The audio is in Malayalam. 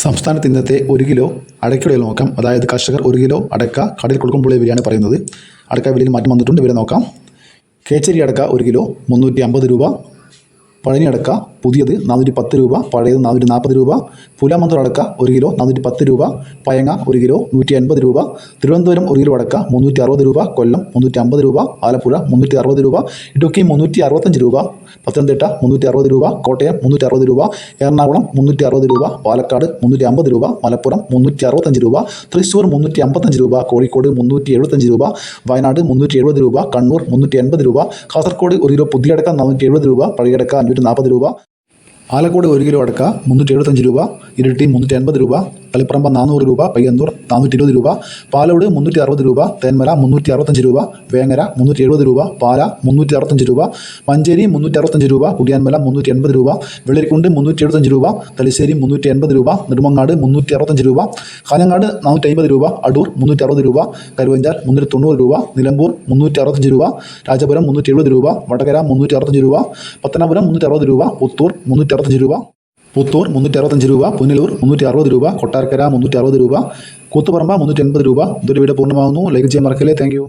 സംസ്ഥാനത്ത് ഇന്നത്തെ 1 കിലോ അടയ്ക്കയുടെ വില നോക്കാം. അതായത് കർഷകർ 1 കിലോ അടയ്ക്ക കടയിൽ കൊടുക്കുമ്പോഴുള്ള വിലയാണ് പറയുന്നത്. അടയ്ക്ക വിലയിൽ മാറ്റം വന്നിട്ടുണ്ട്, വില നോക്കാം. കേച്ചരി അടയ്ക്ക 1 കിലോ 350 രൂപ. പഴനി അടയ്ക്ക പുതിയത് 410 രൂപ, പഴയത് 440 രൂപ. പുലാമന്തൂർ അടയ്ക്ക 1 കിലോ 410 രൂപ. പയങ്ങ 1 കിലോ 180 രൂപ. തിരുവനന്തപുരം 1 കിലോ അടയ്ക്ക 360 രൂപ. കൊല്ലം 350 രൂപ. ആലപ്പുഴ 360 രൂപ. ഇടുക്കി 365 രൂപ. പത്തനംതിട്ട 360 രൂപ. കോട്ടയം 360 രൂപ. എറണാകുളം 360 രൂപ. പാലക്കാട് 350 രൂപ. മലപ്പുറം 365 രൂപ. തൃശ്ശൂർ 355 രൂപ. കോഴിക്കോട് 375 രൂപ. വയനാട് 370 രൂപ. കണ്ണൂർ 380 രൂപ. കാസർഗോഡ് 1 കിലോ പുതിയ അടയ്ക്ക 470 രൂപ. പഴയ അടയ്ക്ക 540 രൂപ. ആലക്കോട് 1 കിലോ അടയ്ക്ക 375 രൂപ. ഇരിട്ടി 380 രൂപ. തളിപ്പറമ്പ 400 രൂപ. പയ്യന്നൂർ 420 രൂപ. പാലോട് 360 രൂപ. തേന്മല 365 രൂപ. വേങ്ങര 370 രൂപ. പാല 365 രൂപ. മഞ്ചേരി 365 രൂപ. കുടിയാൻമല 380 രൂപ. വെള്ളരിക്കുണ്ട് 375 രൂപ. തലശ്ശേരി 380 രൂപ. നെടുമങ്ങാട് 365 രൂപ. കാഞ്ഞങ്ങാട് 450 രൂപ. അടൂർ 360 രൂപ. കരുവഞ്ചാൽ 390 രൂപ. നിലമ്പൂർ 365 രൂപ. രാജപുരം 370 രൂപ. വടകര 365 രൂപ. പത്തനാപുരം 360 രൂപ. പുത്തൂർ 365 രൂപ. പുത്തൂർ 365 രൂപ. പുനലൂർ 360 രൂപ. കൊട്ടാരക്കര 360 രൂപ. കൂത്തുപറമ്പ 380 രൂപ. ഇതൊരു വീഡിയോ പൂർണ്ണമാകുന്നു. ലൈക്ക് ചെയ്യാൻ മറക്കല്ലേ. Thank you.